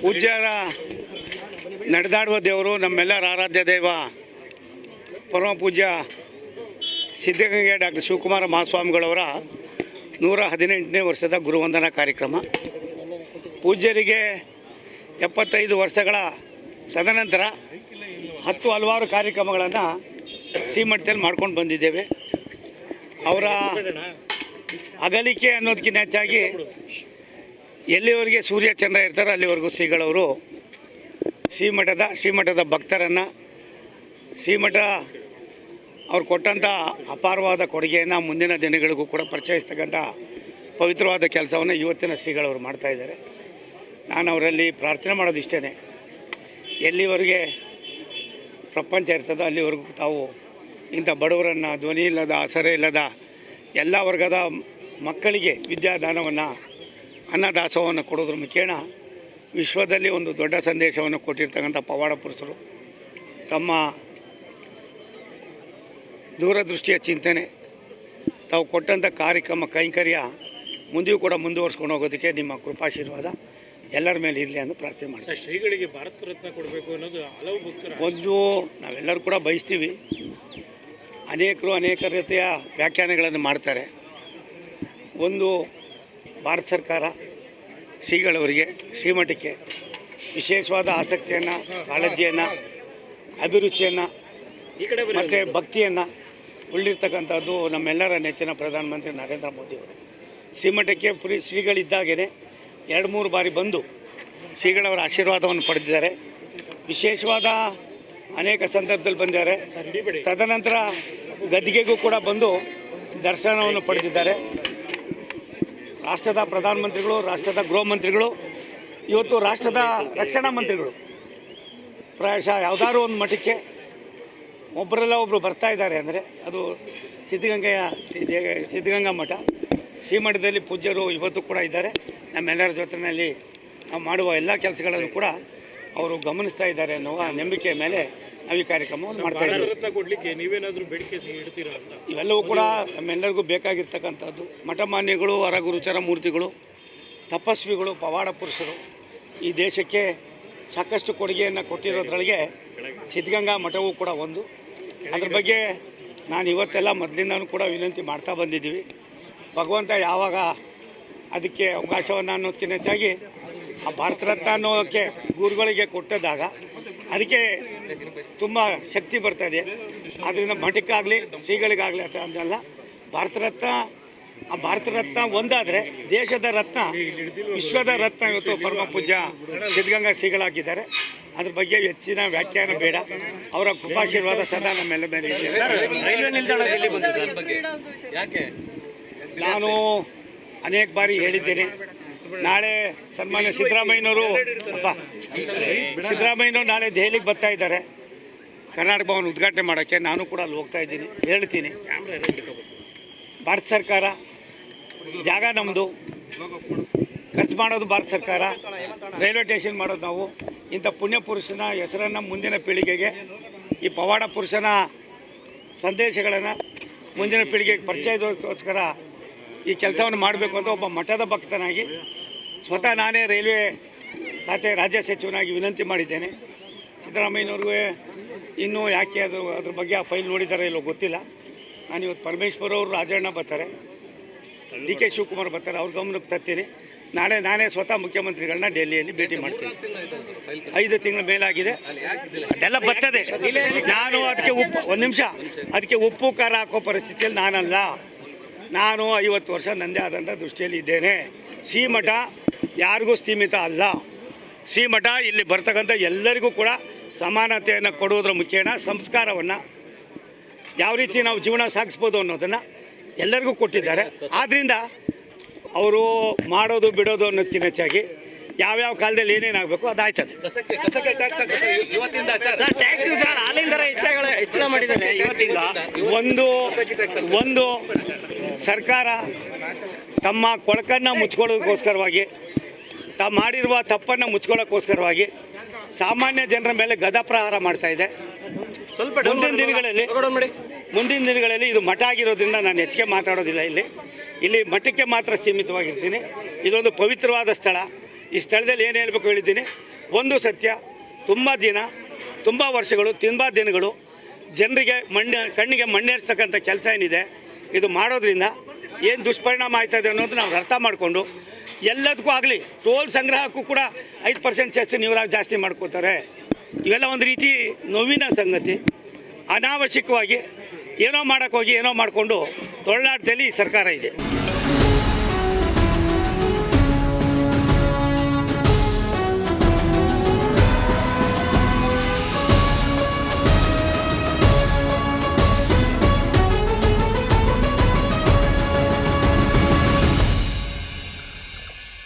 ಪೂಜ್ಯರ ನಡೆದಾಡುವ ದೇವರು, ನಮ್ಮೆಲ್ಲರ ಆರಾಧ್ಯ ದೈವ ಪರಮ ಪೂಜ್ಯ ಸಿದ್ಧಗಂಗೆ ಡಾಕ್ಟರ್ ಶಿವಕುಮಾರ ಮಹಾಸ್ವಾಮಿಗಳವರ 118ನೇ ವರ್ಷದ ಗುರುವಂದನಾ ಕಾರ್ಯಕ್ರಮ. ಪೂಜ್ಯರಿಗೆ 75 ವರ್ಷಗಳ ತದನಂತರ ಹಲವಾರು ಕಾರ್ಯಕ್ರಮಗಳನ್ನು ಶ್ರೀಮಠದಲ್ಲಿ ಮಾಡ್ಕೊಂಡು ಬಂದಿದ್ದೇವೆ. ಅವರ ಅಗಲಿಕೆ ಅನ್ನೋದಕ್ಕಿಂತ ಹೆಚ್ಚಾಗಿ ಎಲ್ಲಿವರೆಗೆ ಸೂರ್ಯ ಚಂದ್ರ ಇರ್ತಾರೋ ಅಲ್ಲಿವರೆಗೂ ಶ್ರೀಗಳವರು ಶ್ರೀಮಠದ ಭಕ್ತರನ್ನು, ಶ್ರೀಮಠ ಅವ್ರು ಕೊಟ್ಟಂಥ ಅಪಾರವಾದ ಕೊಡುಗೆಯನ್ನು ಮುಂದಿನ ದಿನಗಳಿಗೂ ಕೂಡ ಪರಿಚಯಿಸ್ತಕ್ಕಂಥ ಪವಿತ್ರವಾದ ಕೆಲಸವನ್ನು ಇವತ್ತಿನ ಶ್ರೀಗಳವರು ಮಾಡ್ತಾಯಿದ್ದಾರೆ. ನಾನು ಅವರಲ್ಲಿ ಪ್ರಾರ್ಥನೆ ಮಾಡೋದು ಇಷ್ಟೇ, ಎಲ್ಲಿವರೆಗೆ ಪ್ರಪಂಚ ಇರ್ತದೋ ಅಲ್ಲಿವರೆಗೂ ತಾವು ಇಂಥ ಬಡವರನ್ನು, ಧ್ವನಿ ಇಲ್ಲದ, ಆಸರೆ ಇಲ್ಲದ ಎಲ್ಲ ವರ್ಗದ ಮಕ್ಕಳಿಗೆ ವಿದ್ಯಾದಾನವನ್ನು, ಅನ್ನದಾಸೋಹವನ್ನು ಕೊಡೋದ್ರ ಮುಖೇನ ವಿಶ್ವದಲ್ಲಿ ಒಂದು ದೊಡ್ಡ ಸಂದೇಶವನ್ನು ಕೊಟ್ಟಿರ್ತಕ್ಕಂಥ ಪವಾಡ ಪುರುಷರು. ತಮ್ಮ ದೂರದೃಷ್ಟಿಯ ಚಿಂತನೆ, ತಾವು ಕೊಟ್ಟಂಥ ಕಾರ್ಯಕ್ರಮ ಕೈಂಕರ್ಯ ಮುಂದೆಯೂ ಕೂಡ ಮುಂದುವರ್ಸ್ಕೊಂಡು ಹೋಗೋದಕ್ಕೆ ನಿಮ್ಮ ಕೃಪಾಶೀರ್ವಾದ ಎಲ್ಲರ ಮೇಲೆ ಇರಲಿ ಅಂತ ಪ್ರಾರ್ಥನೆ ಮಾಡ್ತೀವಿ. ಶ್ರೀಗಳಿಗೆ ಭಾರತ ರತ್ನ ಕೊಡಬೇಕು ಅನ್ನೋದು ಹಲವು ಭಕ್ತರು ಒಂದು ನಾವೆಲ್ಲರೂ ಕೂಡ ಬಯಸ್ತೀವಿ. ಅನೇಕರು ಅನೇಕ ರೀತಿಯ ವ್ಯಾಖ್ಯಾನಗಳನ್ನು ಮಾಡ್ತಾರೆ. ಒಂದು ಭಾರತ ಸರ್ಕಾರ ಶ್ರೀಗಳವರಿಗೆ, ಶ್ರೀಮಠಕ್ಕೆ ವಿಶೇಷವಾದ ಆಸಕ್ತಿಯನ್ನು, ಕಾಳಜಿಯನ್ನು, ಅಭಿರುಚಿಯನ್ನು ಮತ್ತು ಭಕ್ತಿಯನ್ನು ಉಳ್ಳಿರ್ತಕ್ಕಂಥದ್ದು ನಮ್ಮೆಲ್ಲರ ನೆಚ್ಚಿನ ಪ್ರಧಾನಮಂತ್ರಿ ನರೇಂದ್ರ ಮೋದಿಯವರು. ಶ್ರೀಮಠಕ್ಕೆ ಶ್ರೀಗಳಿದ್ದಾಗೇ 2-3 ಬಾರಿ ಬಂದು ಶ್ರೀಗಳವರ ಆಶೀರ್ವಾದವನ್ನು ಪಡೆದಿದ್ದಾರೆ. ವಿಶೇಷವಾದ ಅನೇಕ ಸಂದರ್ಭದಲ್ಲಿ ಬಂದಿದ್ದಾರೆ. ತದನಂತರ ಗದ್ದಿಗೆಗೂ ಕೂಡ ಬಂದು ದರ್ಶನವನ್ನು ಪಡೆದಿದ್ದಾರೆ. ರಾಷ್ಟ್ರದ ಪ್ರಧಾನಮಂತ್ರಿಗಳು, ರಾಷ್ಟ್ರದ ಗೃಹ ಮಂತ್ರಿಗಳು, ಇವತ್ತು ರಾಷ್ಟ್ರದ ರಕ್ಷಣಾ ಮಂತ್ರಿಗಳು ಪ್ರಾಯಶಃ ಯಾವುದಾದ್ರೂ ಒಂದು ಮಠಕ್ಕೆ ಒಬ್ಬರೆಲ್ಲ ಒಬ್ಬರು ಬರ್ತಾ ಇದ್ದಾರೆ ಅಂದರೆ ಅದು ಸಿದ್ಧಗಂಗಾ ಮಠ. ಶ್ರೀಮಠದಲ್ಲಿ ಪೂಜ್ಯರು ಇವತ್ತು ಕೂಡ ಇದ್ದಾರೆ. ನಮ್ಮೆಲ್ಲರ ಜೊತೆಯಲ್ಲಿ ನಾವು ಮಾಡುವ ಎಲ್ಲ ಕೆಲಸಗಳನ್ನು ಕೂಡ ಅವರು ಗಮನಿಸ್ತಾ ಇದ್ದಾರೆ ಅನ್ನುವ ನಂಬಿಕೆಯ ಮೇಲೆ ನಾವು ಈ ಕಾರ್ಯಕ್ರಮವನ್ನು ಮಾಡ್ತಾ ಇದ್ದೀವಿ. ನೀವೇನಾದರೂ ಬೇಡಿಕೆ ಇಡ್ತೀರಾ ಅಂತ? ಇವೆಲ್ಲವೂ ಕೂಡ ನಮ್ಮೆಲ್ಲರಿಗೂ ಬೇಕಾಗಿರ್ತಕ್ಕಂಥದ್ದು. ಮಠಮಾನ್ಯಗಳು, ಹೊರಗುರುಚರ ಮೂರ್ತಿಗಳು, ತಪಸ್ವಿಗಳು, ಪವಾಡ ಪುರುಷರು ಈ ದೇಶಕ್ಕೆ ಸಾಕಷ್ಟು ಕೊಡುಗೆಯನ್ನು ಕೊಟ್ಟಿರೋದ್ರೊಳಗೆ ಸಿದ್ಧಗಂಗಾ ಮಠವೂ ಕೂಡ ಒಂದು. ಅದ್ರ ಬಗ್ಗೆ ನಾನು ಇವತ್ತೆಲ್ಲ ಮೊದಲಿಂದನೂ ಕೂಡ ವಿನಂತಿ ಮಾಡ್ತಾ ಬಂದಿದ್ದೀವಿ. ಭಗವಂತ ಯಾವಾಗ ಅದಕ್ಕೆ ಅವಕಾಶವನ್ನು ಅನ್ನೋದಕ್ಕಿಂತ ಹೆಚ್ಚಾಗಿ ಆ ಭಾರತ ರತ್ನ ಅನ್ನೋಕ್ಕೆ ಗುರುಗಳಿಗೆ ಕೊಟ್ಟದಾಗ ಅದಕ್ಕೆ ತುಂಬ ಶಕ್ತಿ ಬರ್ತದೆ. ಆದ್ದರಿಂದ ಮಠಕ್ಕಾಗಲಿ ಶ್ರೀಗಳಿಗಾಗಲಿ ಅದಲ್ಲ, ಭಾರತ ರತ್ನ ಒಂದಾದರೆ ದೇಶದ ರತ್ನ, ವಿಶ್ವದ ರತ್ನ ಇವತ್ತು ಪರಮ ಪೂಜ್ಯ ಸಿದ್ಧಗಂಗಾ ಶ್ರೀಗಳಾಗಿದ್ದಾರೆ. ಅದ್ರ ಬಗ್ಗೆ ಹೆಚ್ಚಿನ ವ್ಯಾಖ್ಯಾನ ಬೇಡ. ಅವರ ಕೃಪಾಶೀರ್ವಾದ ಸದಾ ನಮ್ಮೆಲ್ಲ ಮೇಲೆ ಇದೆ. ನಾನು ಅನೇಕ ಬಾರಿ ಹೇಳಿದ್ದೇನೆ. ನಾಳೆ ಸನ್ಮಾನ್ಯ ಸಿದ್ದರಾಮಯ್ಯನವರು ನಾಳೆ ದೆಹಲಿಗೆ ಬರ್ತಾ ಇದ್ದಾರೆ ಕರ್ನಾಟಕ ಭವನ ಉದ್ಘಾಟನೆ ಮಾಡೋಕ್ಕೆ. ನಾನು ಕೂಡ ಅಲ್ಲಿ ಹೋಗ್ತಾ ಇದ್ದೀನಿ. ಹೇಳ್ತೀನಿ, ಭಾರತ ಸರ್ಕಾರ, ಜಾಗ ನಮ್ಮದು, ಖರ್ಚು ಮಾಡೋದು ಭಾರತ ಸರ್ಕಾರ, ರೈಲ್ವೆ ಸ್ಟೇಷನ್ ಮಾಡೋದು ನಾವು. ಇಂಥ ಪುಣ್ಯ ಪುರುಷನ ಹೆಸರನ್ನು ಮುಂದಿನ ಪೀಳಿಗೆಗೆ, ಈ ಪವಾಡ ಪುರುಷನ ಸಂದೇಶಗಳನ್ನು ಮುಂದಿನ ಪೀಳಿಗೆಗೆ ಪರಿಚಯದಕ್ಕೋಸ್ಕರ ಈ ಕೆಲಸವನ್ನು ಮಾಡಬೇಕು ಅಂತ ಒಬ್ಬ ಮಠದ ಭಕ್ತನಾಗಿ ಸ್ವತಃ ನಾನೇ ರೈಲ್ವೆ ಖಾತೆ ರಾಜ್ಯ ಸಚಿವನಾಗಿ ವಿನಂತಿ ಮಾಡಿದ್ದೇನೆ. ಸಿದ್ದರಾಮಯ್ಯನವ್ರಿಗೂ ಇನ್ನೂ ಯಾಕೆ ಅದ್ರ ಬಗ್ಗೆ ಆ ಫೈಲ್ ನೋಡಿದ್ದಾರೆ ಇಲ್ಲೋ ಗೊತ್ತಿಲ್ಲ. ನಾನು ಇವತ್ತು ಪರಮೇಶ್ವರ್ ಅವರು, ರಾಜಣ್ಣ ಬರ್ತಾರೆ, DK ಶಿವಕುಮಾರ್ ಬರ್ತಾರೆ, ಅವ್ರ ಗಮನಕ್ಕೆ ತರ್ತೀನಿ. ನಾಳೆ ನಾನೇ ಸ್ವತಃ ಮುಖ್ಯಮಂತ್ರಿಗಳನ್ನ ಡೆಲ್ಲಿಯಲ್ಲಿ ಭೇಟಿ ಮಾಡ್ತೀನಿ. 5 ತಿಂಗಳ ಮೇಲಾಗಿದೆ, ಅದೆಲ್ಲ ಬರ್ತದೆ. ನಾನು ಅದಕ್ಕೆ ಉಪ್ಪು ಖಾರ ಹಾಕೋ ಪರಿಸ್ಥಿತಿಯಲ್ಲಿ ನಾನಲ್ಲ. ನಾನು 50 ವರ್ಷ ನನ್ನದೇ ಆದಂಥ ದೃಷ್ಟಿಯಲ್ಲಿ ಇದ್ದೇನೆ. ಶ್ರೀಮಠ ಯಾರಿಗೂ ಸೀಮಿತ ಅಲ್ಲ. ಶ್ರೀಮಠ ಇಲ್ಲಿ ಬರ್ತಕ್ಕಂಥ ಎಲ್ಲರಿಗೂ ಕೂಡ ಸಮಾನತೆಯನ್ನು ಕೊಡುವುದರ ಮುಖೇನ ಸಂಸ್ಕಾರವನ್ನು, ಯಾವ ರೀತಿ ನಾವು ಜೀವನ ಸಾಗಿಸ್ಬೋದು ಅನ್ನೋದನ್ನು ಎಲ್ಲರಿಗೂ ಕೊಟ್ಟಿದ್ದಾರೆ. ಆದ್ದರಿಂದ ಅವರು ಮಾಡೋದು ಬಿಡೋದು ಅನ್ನೋದಕ್ಕಿಂತ ಹೆಚ್ಚಾಗಿ ಯಾವ್ಯಾವ ಕಾಲದಲ್ಲಿ ಏನೇನಾಗಬೇಕು ಅದಾಯ್ತದೆ. ಒಂದು ಸರ್ಕಾರ ತಮ್ಮ ಕೊಳಕನ್ನು ಮುಚ್ಕೊಳ್ಳೋದಕ್ಕೋಸ್ಕರವಾಗಿ, ತಾವು ಮಾಡಿರುವ ತಪ್ಪನ್ನು ಮುಚ್ಕೊಳ್ಳೋಕ್ಕೋಸ್ಕರವಾಗಿ ಸಾಮಾನ್ಯ ಜನರ ಮೇಲೆ ಗದಾಪ್ರಹಾರ ಮಾಡ್ತಾ ಇದೆ. ಮುಂದಿನ ದಿನಗಳಲ್ಲಿ ಇದು ಮಠ ಆಗಿರೋದ್ರಿಂದ ನಾನು ಹೆಚ್ಚಿಗೆ ಮಾತಾಡೋದಿಲ್ಲ ಇಲ್ಲಿ. ಇಲ್ಲಿ ಮಠಕ್ಕೆ ಮಾತ್ರ ಸೀಮಿತವಾಗಿರ್ತೀನಿ. ಇದೊಂದು ಪವಿತ್ರವಾದ ಸ್ಥಳ. ಈ ಸ್ಥಳದಲ್ಲಿ ಏನು ಹೇಳಬೇಕು ಹೇಳಿದ್ದೀನಿ. ಒಂದು ಸತ್ಯ, ತುಂಬ ವರ್ಷಗಳು, ತುಂಬ ದಿನಗಳು ಜನರಿಗೆ ಕಣ್ಣಿಗೆ ಮಣ್ಣೇರ್ಸ್ತಕ್ಕಂಥ ಕೆಲಸ ಏನಿದೆ ಇದು ಮಾಡೋದ್ರಿಂದ ಏನು ದುಷ್ಪರಿಣಾಮ ಆಯ್ತದೆ ಅನ್ನೋದು ನಾವು ಅರ್ಥ ಮಾಡಿಕೊಂಡು ಎಲ್ಲದಕ್ಕೂ ಆಗಲಿ, ಟೋಲ್ ಸಂಗ್ರಹಕ್ಕೂ ಕೂಡ 5% ಸೆಸ್ ನೀವರಾಗಿ ಜಾಸ್ತಿ ಮಾಡ್ಕೋತಾರೆ. ಇವೆಲ್ಲ ಒಂದು ರೀತಿ ನೋವಿನ ಸಂಗತಿ. ಅನಾವಶ್ಯಕವಾಗಿ ಏನೋ ಮಾಡೋಕ್ಕೋಗಿ ಏನೋ ಮಾಡಿಕೊಂಡು ತೊಳಲಾಟದಲ್ಲಿ ಈ ಸರ್ಕಾರ ಇದೆ.